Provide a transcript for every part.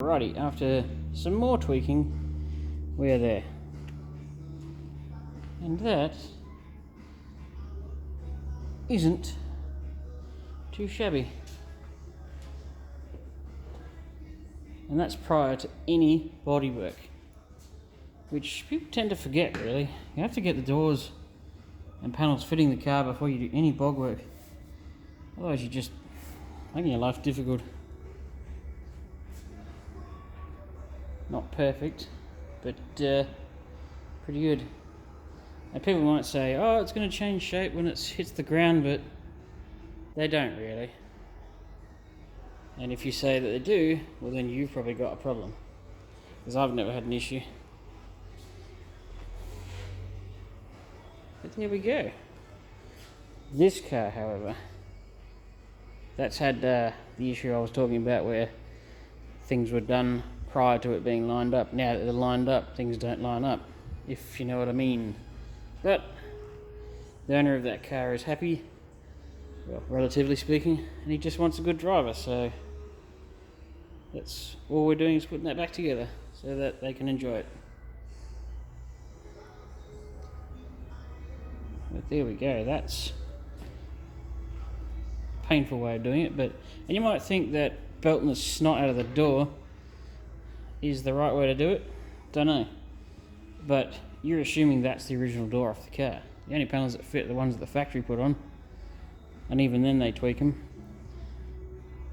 Alrighty, after some more tweaking, we're there. And that isn't too shabby. And that's prior to any bodywork, which people tend to forget really. You have to get the doors and panels fitting the car before you do any bog work. Otherwise you're just making your life difficult. Not perfect, but pretty good. And people might say, oh, it's going to change shape when it hits the ground, but they don't really. And if you say that they do, well then you've probably got a problem. Because I've never had an issue. But there we go. This car, however, that's had the issue I was talking about where things were done prior to it being lined up. Now that they're lined up, things don't line up, if you know what I mean. But the owner of that car is happy, well, relatively speaking, and he just wants a good driver, so that's all we're doing is putting that back together so that they can enjoy it. But there we go, that's a painful way of doing it, and you might think that belting the snot out of the door is the right way to do it. Don't know. But you're assuming that's the original door off the car. The only panels that fit are the ones that the factory put on. And even then they tweak them.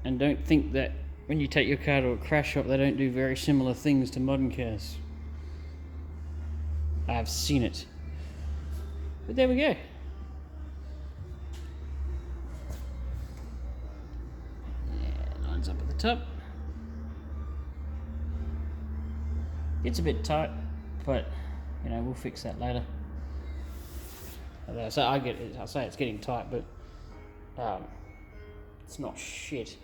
And don't think that when you take your car to a crash shop they don't do very similar things to modern cars. I've seen it. But there we go. Yeah, lines up at the top. It's a bit tight, but you know, we'll fix that later. So I'll say it's getting tight, but it's not shit.